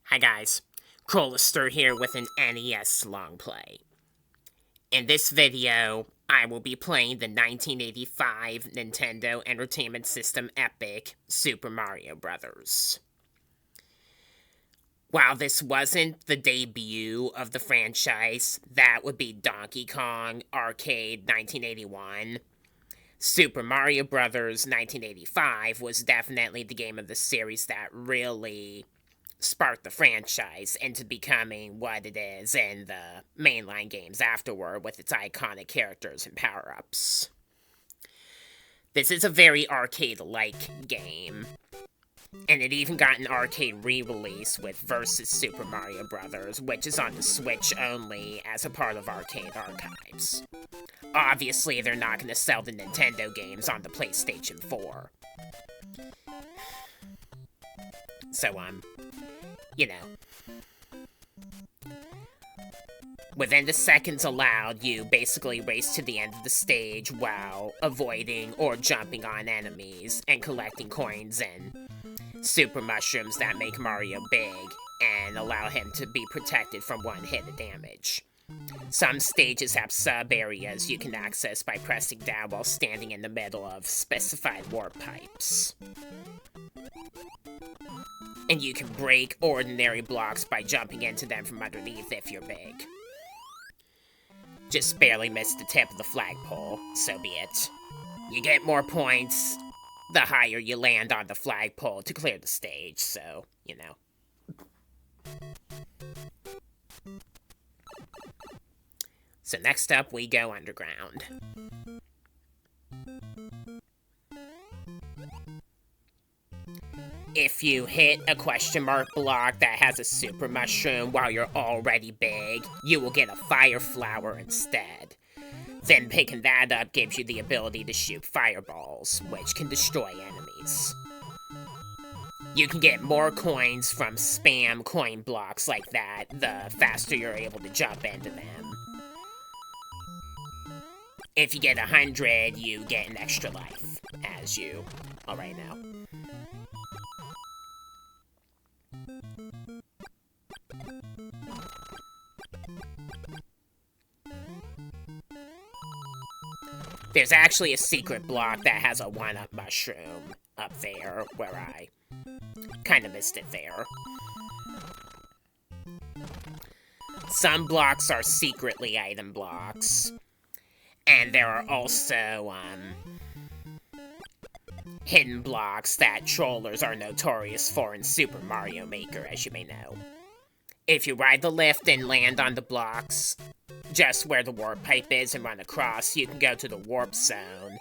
Hi guys, Crolister here with an NES long play. In this video, I will be playing the 1985 Nintendo Entertainment System epic Super Mario Bros. While this wasn't the debut of the franchise, that would be Donkey Kong Arcade 1981. Super Mario Bros. 1985 was definitely the game of the series that really sparked the franchise into becoming what it is in the mainline games afterward with its iconic characters and power-ups. This is a very arcade-like game, and it even got an arcade re-release with Versus Super Mario Bros., which is on the Switch only as a part of Arcade Archives. Obviously, they're not going to sell the Nintendo games on the PlayStation 4. So, within the seconds allowed, you basically race to the end of the stage while avoiding or jumping on enemies and collecting coins and super mushrooms that make Mario big and allow him to be protected from one hit of damage. Some stages have sub-areas you can access by pressing down while standing in the middle of specified warp pipes. And you can break ordinary blocks by jumping into them from underneath if you're big. Just barely missed the tip of the flagpole, so be it. You get more points the higher you land on the flagpole to clear the stage, so, So next up, we go underground. If you hit a question mark block that has a super mushroom while you're already big, you will get a fire flower instead. Then picking that up gives you the ability to shoot fireballs, which can destroy enemies. You can get more coins from spam coin blocks like that, the faster you're able to jump into them. If you get 100, you get an extra life, as you already know. There's actually a secret block that has a 1-up mushroom up there, where I kind of missed it there. Some blocks are secretly item blocks, and there are also, hidden blocks that trollers are notorious for in Super Mario Maker, as you may know. If you ride the lift and land on the blocks, just where the warp pipe is and run across, you can go to the warp zone,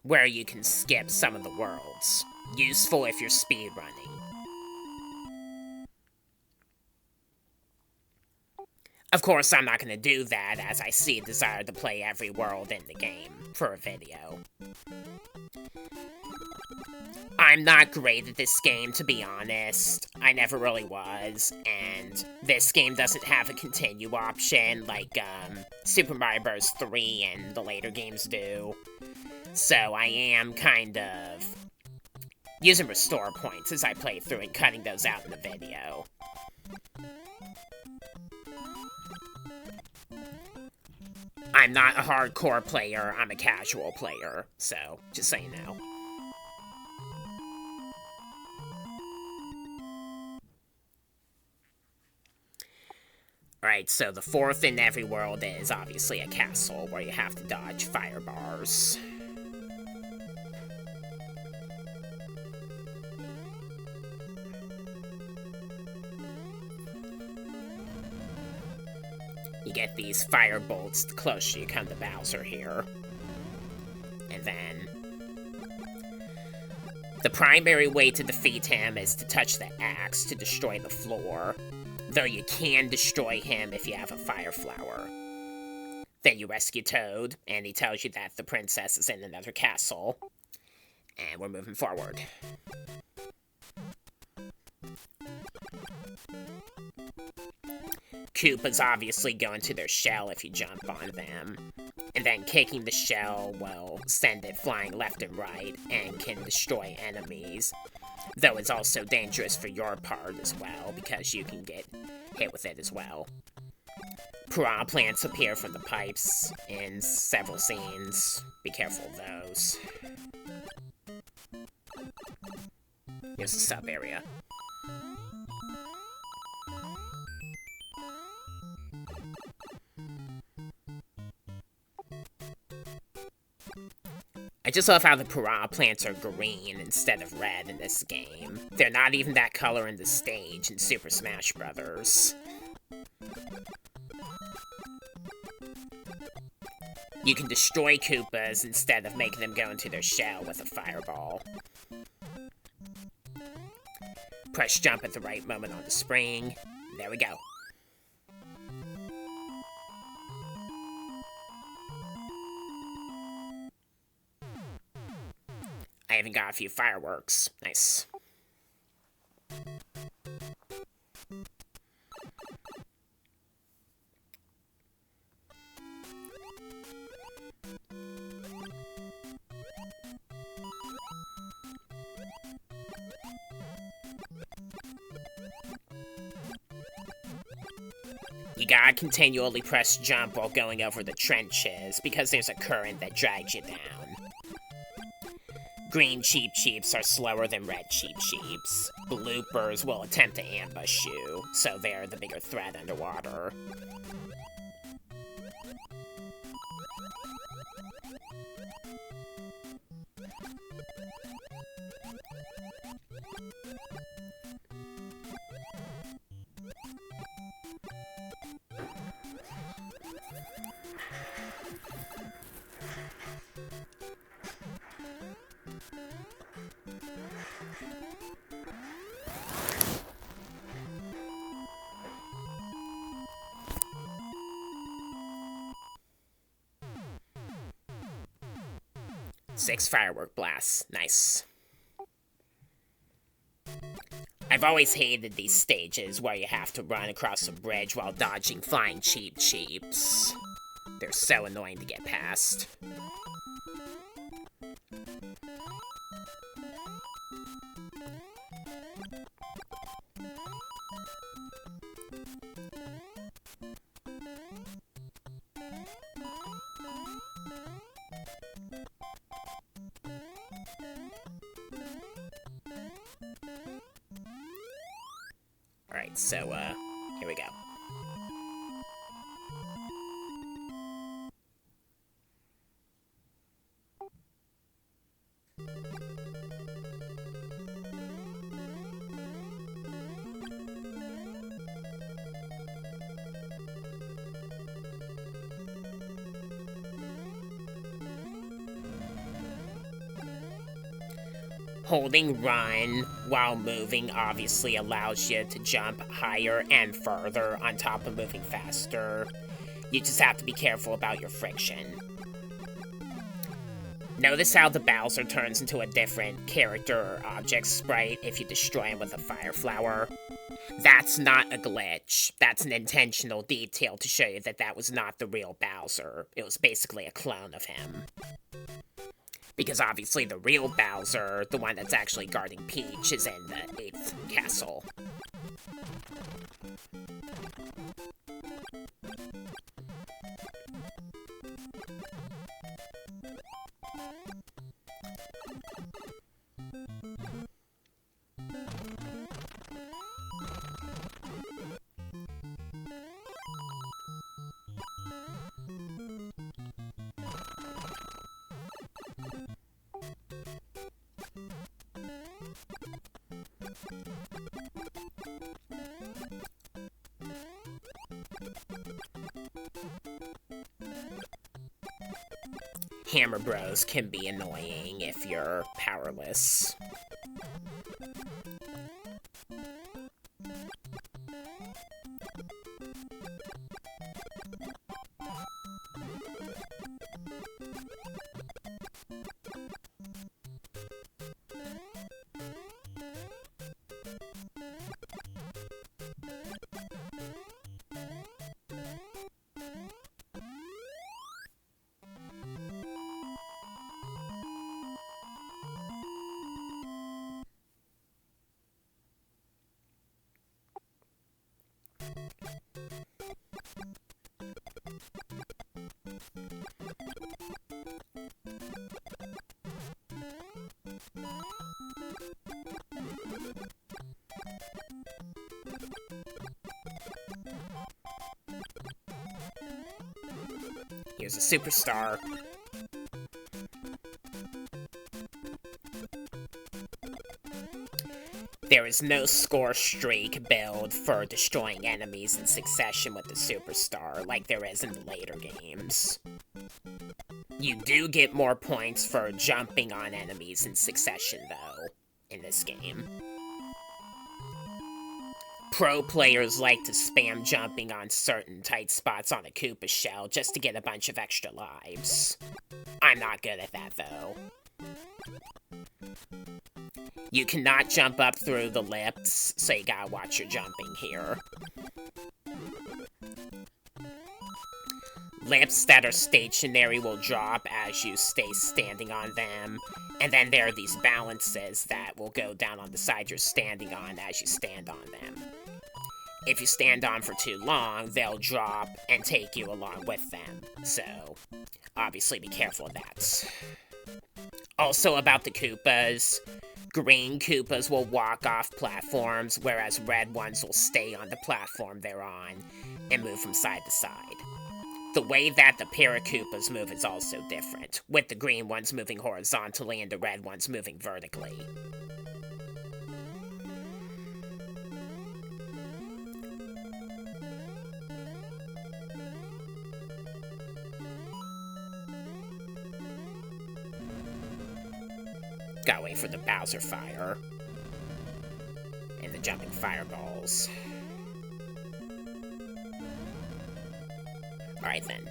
where you can skip some of the worlds. Useful if you're speedrunning. Of course, I'm not going to do that, as I see a desire to play every world in the game for a video. I'm not great at this game, to be honest. I never really was, and this game doesn't have a continue option like Super Mario Bros. 3 and the later games do. So I am kind of using restore points as I play through and cutting those out in the video. I'm not a hardcore player, I'm a casual player, so just so you know. Alright, so the fourth in every world is obviously a castle where you have to dodge fire bars. You get these fire bolts the closer you come to Bowser here. And then the primary way to defeat him is to touch the axe to destroy the floor, though you can destroy him if you have a fire flower. Then you rescue Toad, and he tells you that the princess is in another castle. And we're moving forward. Koopas obviously go into their shell if you jump on them. And then kicking the shell will send it flying left and right and can destroy enemies. Though it's also dangerous for your part as well, because you can get hit with it as well. Piranha plants appear from the pipes in several scenes. Be careful of those. Here's the sub area. I just love how the piranha plants are green instead of red in this game. They're not even that color in the stage in Super Smash Bros. You can destroy Koopas instead of making them go into their shell with a fireball. Press jump at the right moment on the spring. There we go. I even got a few fireworks. Nice. You gotta continually press jump while going over the trenches, because there's a current that drags you down. Green Cheep Cheeps are slower than red Cheep Cheeps. Bloopers will attempt to ambush you, so they're the bigger threat underwater. Six firework blasts. Nice. I've always hated these stages where you have to run across a bridge while dodging flying Cheep Cheeps. They're so annoying to get past. Alright, so, here we go. Holding run while moving obviously allows you to jump higher and further on top of moving faster. You just have to be careful about your friction. Notice how the Bowser turns into a different character or object sprite if you destroy him with a fire flower. That's not a glitch. That's an intentional detail to show you that that was not the real Bowser. It was basically a clone of him. Because obviously the real Bowser, the one that's actually guarding Peach, is in the 8th castle. Hammer Bros can be annoying if you're powerless. Here's a superstar. There is no score streak build for destroying enemies in succession with the superstar, like there is in the later games. You do get more points for jumping on enemies in succession, though, in this game. Pro players like to spam jumping on certain tight spots on a Koopa shell just to get a bunch of extra lives. I'm not good at that, though. You cannot jump up through the lips, so you gotta watch your jumping here. Lips that are stationary will drop as you stay standing on them, and then there are these balances that will go down on the side you're standing on as you stand on them. If you stand on for too long, they'll drop and take you along with them, so obviously be careful of that. Also about the Koopas, green Koopas will walk off platforms, whereas red ones will stay on the platform they're on and move from side to side. The way that the Paracoopas move is also different, with the green ones moving horizontally and the red ones moving vertically. Gotta wait for the Bowser fire. And the jumping fireballs. Alright then.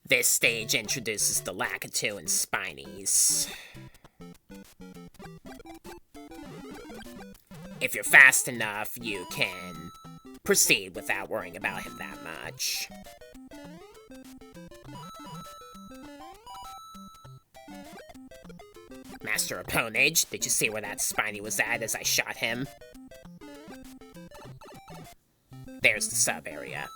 This stage introduces the Lakitu and Spinies. If you're fast enough, you can proceed without worrying about him that much. Master Opponage, did you see where that Spiny was at as I shot him? There's the sub area.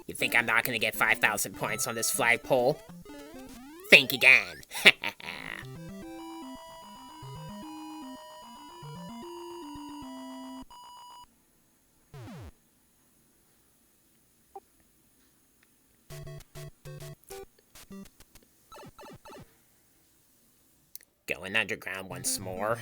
You think I'm not gonna get 5,000 points on this flagpole? Think again. Going underground once more.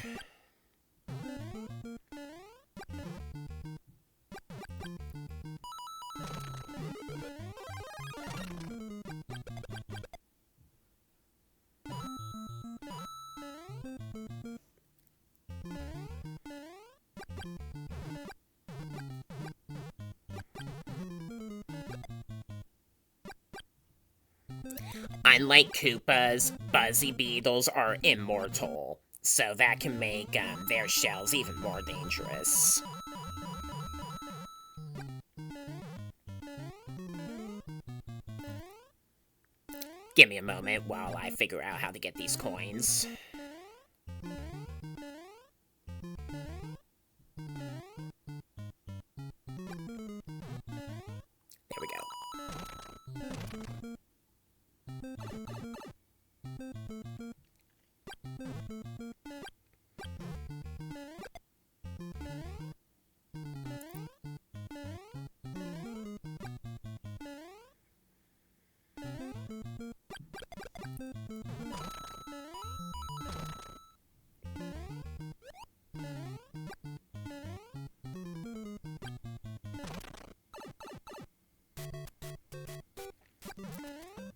Unlike Koopas, Buzzy Beetles are immortal, so that can make their shells even more dangerous. Give me a moment while I figure out how to get these coins. There we go.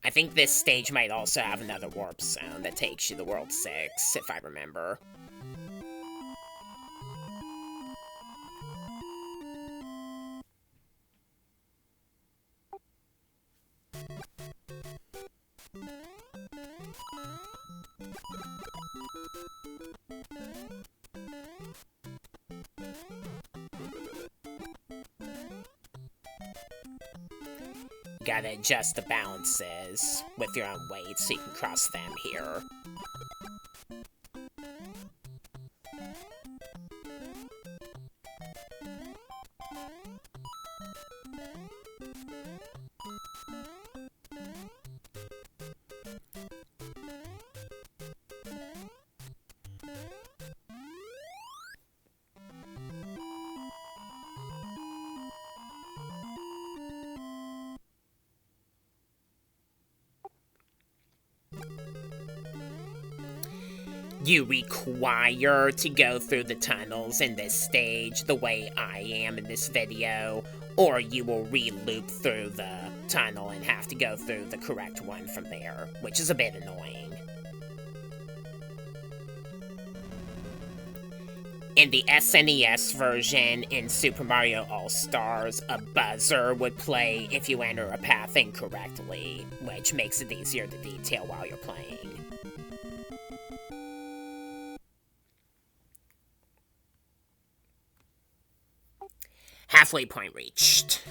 I think this stage might also have another warp zone that takes you to World 6, if I remember. Gotta adjust the balances with your own weight so you can cross them here. You require to go through the tunnels in this stage the way I am in this video, or you will re-loop through the tunnel and have to go through the correct one from there, which is a bit annoying. In the SNES version in Super Mario All-Stars, a buzzer would play if you enter a path incorrectly, which makes it easier to detail while you're playing. Halfway point reached.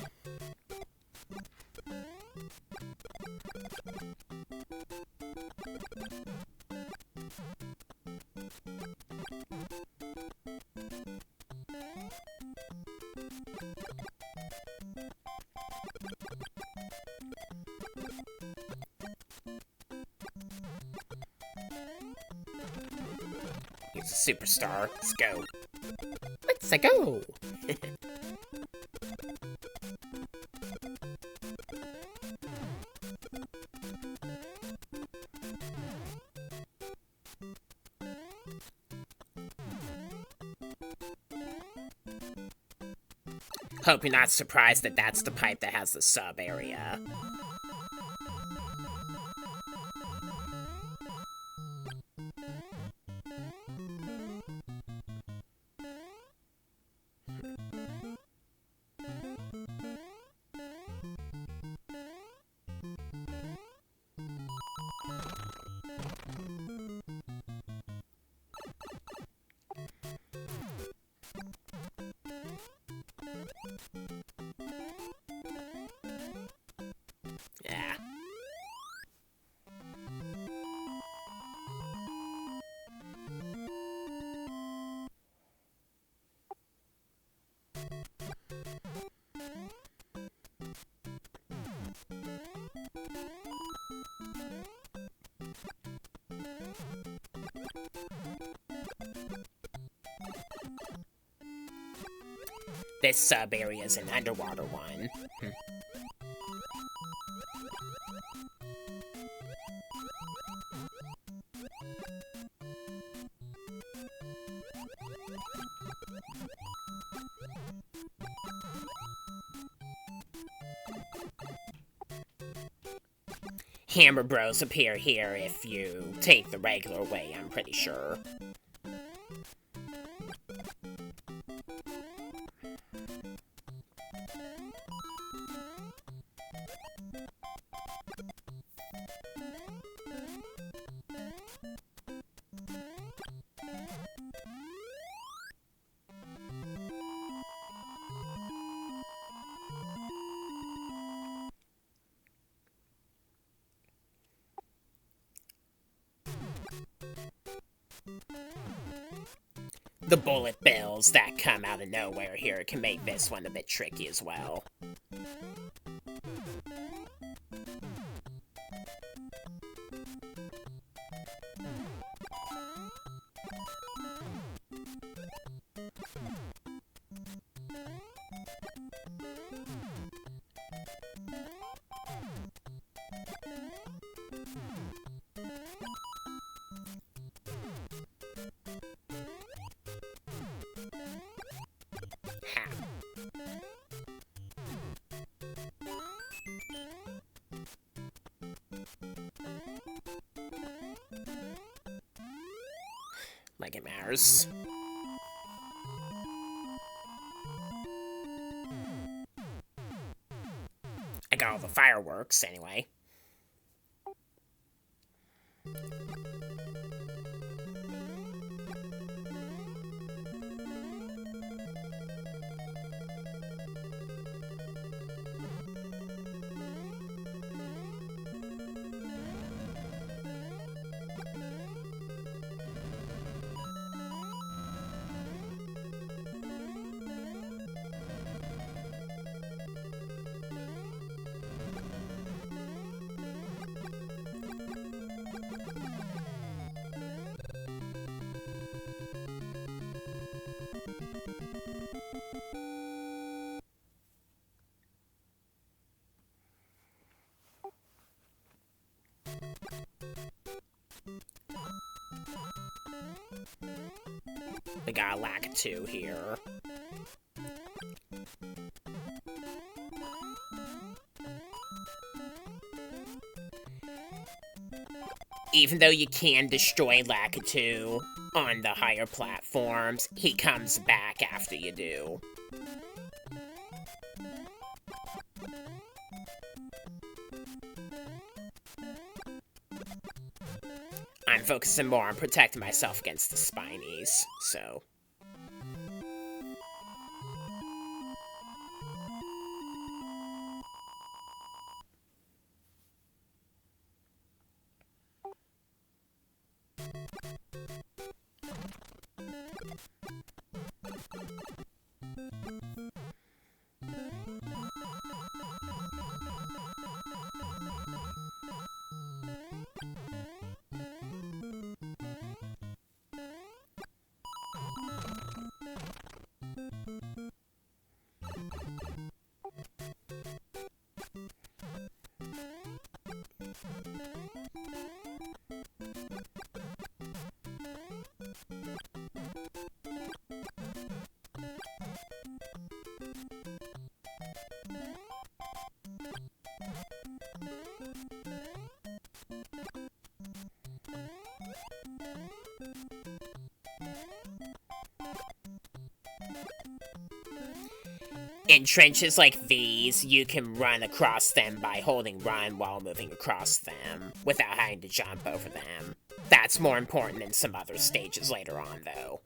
He's a superstar. Let's go. Let's go. Hope you're not surprised that that's the pipe that has the sub area. Yeah. This sub area is an underwater one. Hammer Bros appear here if you take the regular way, I'm pretty sure. The bullet bills that come out of nowhere here can make this one a bit tricky as well. Like it matters. I Like all the fireworks, anyway. We got a Lakitu here. Even though you can destroy Lakitu on the higher platforms, he comes back after you do. I'm focusing more on protecting myself against the Spinies, so... In trenches like these, you can run across them by holding run while moving across them, without having to jump over them. That's more important in some other stages later on, though.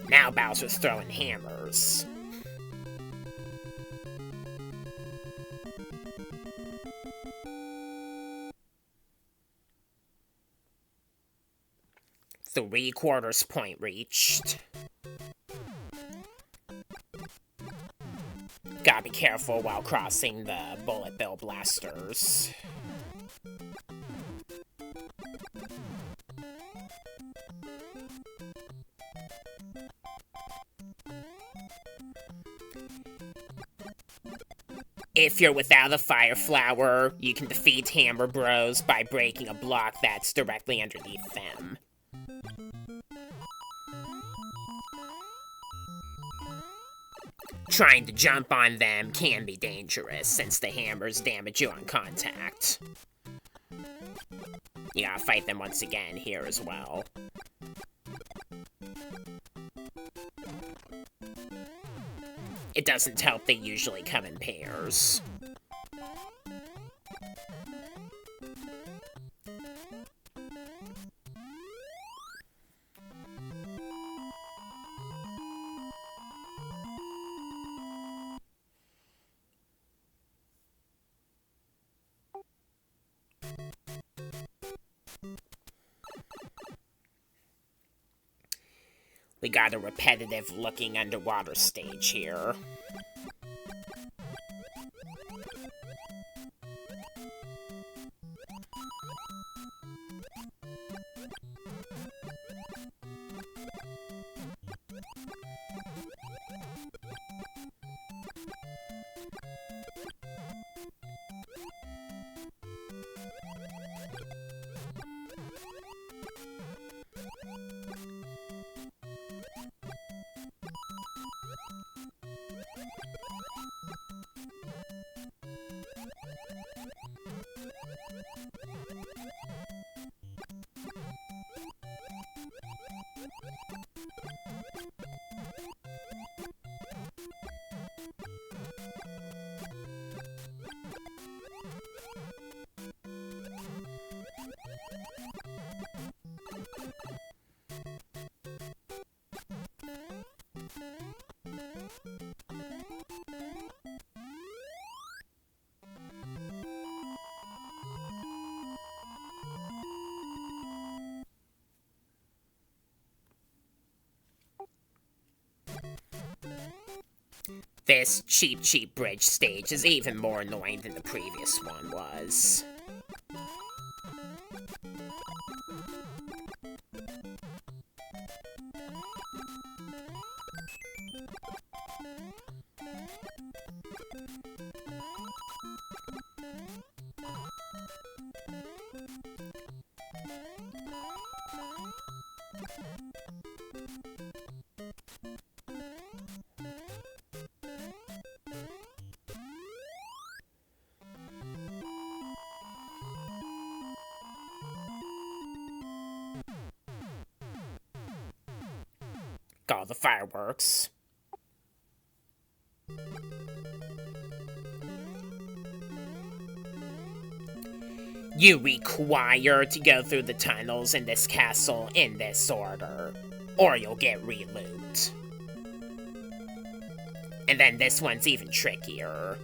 Now Bowser's throwing hammers. Three-quarters point reached. Gotta be careful while crossing the bullet bill blasters. If you're without a fire flower, you can defeat Hammer Bros by breaking a block that's directly underneath them. Trying to jump on them can be dangerous, since the hammers damage you on contact. You gotta fight them once again here as well. It doesn't help they usually come in pairs. We got a repetitive-looking underwater stage here. This cheap bridge stage is even more annoying than the previous one was. All the fireworks. You require to go through the tunnels in this castle in this order, or you'll get re-looped. And then this one's even trickier.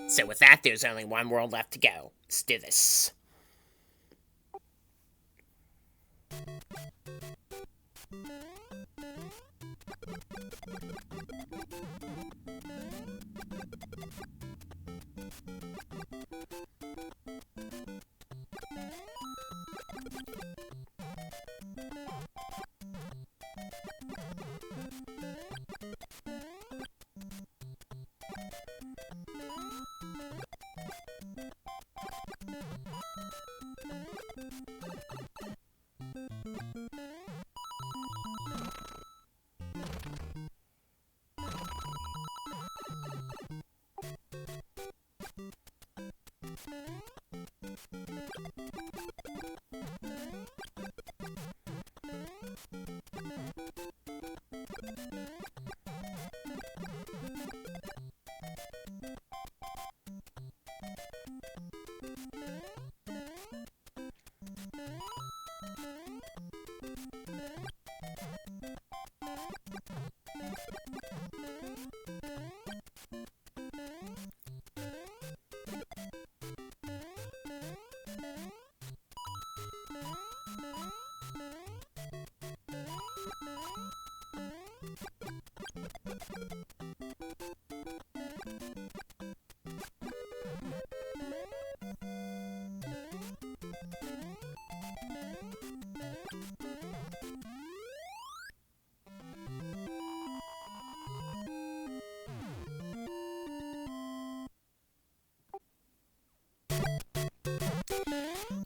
So with that, there's only one world left to go. Let's do this.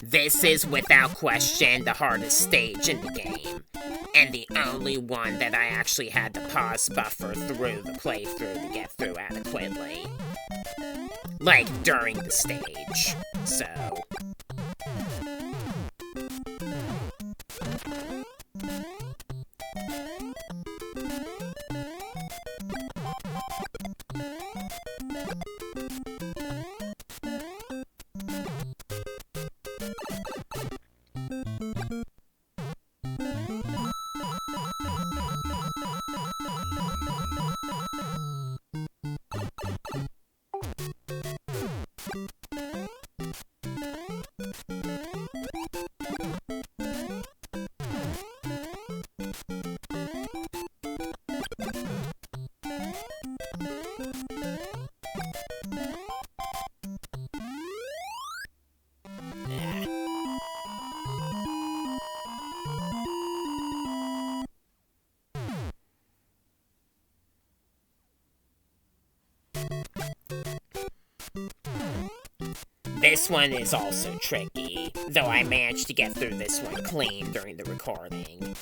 This is without question the hardest stage in the game, and the only one that I actually had to pause buffer through the playthrough to get through adequately. Like, during the stage, so... This one is also tricky, though I managed to get through this one clean during the recording.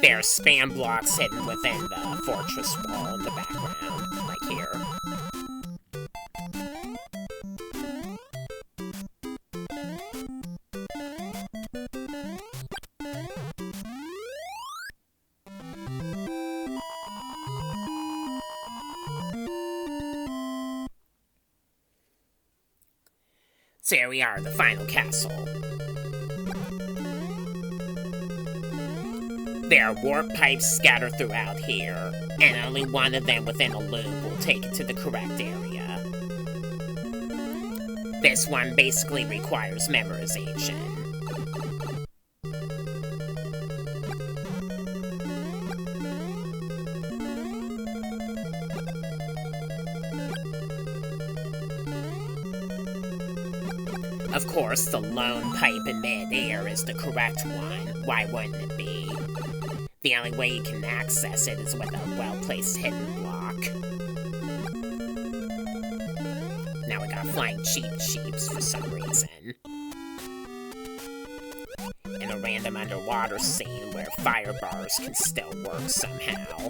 There are spam blocks hidden within the fortress wall in the background, like here. So here we are, the final castle. There are warp pipes scattered throughout here, and only one of them within a loop will take it to the correct area. This one basically requires memorization. Of course, the lone pipe in mid-air is the correct one. Why wouldn't it be? The only way you can access it is with a well-placed hidden block. Now we got flying cheap sheeps for some reason. And a random underwater scene where fire bars can still work somehow.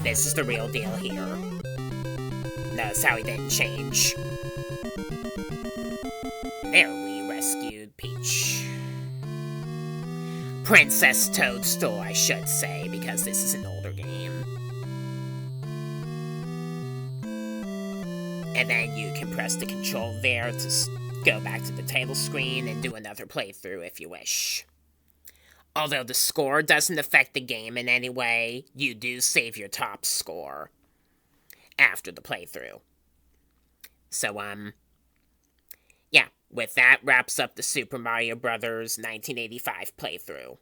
This is the real deal here. Notice how he didn't change. There we rescued Peach. Princess Toadstool, I should say, because this is an older game. And then you can press the control there to go back to the title screen and do another playthrough if you wish. Although the score doesn't affect the game in any way, you do save your top score after the playthrough. So, yeah, with that wraps up the Super Mario Bros. 1985 playthrough.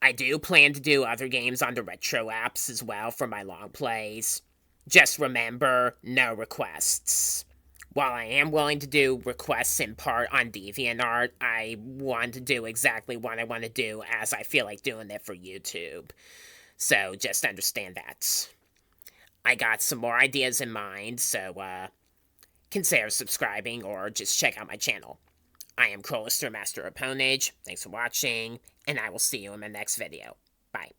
I do plan to do other games on the retro apps as well for my long plays. Just remember, no requests. While I am willing to do requests in part on DeviantArt, I want to do exactly what I want to do as I feel like doing it for YouTube. So just understand that. I got some more ideas in mind, so consider subscribing or just check out my channel. I am Crowlister, Master of Ponage. Thanks for watching, and I will see you in my next video. Bye.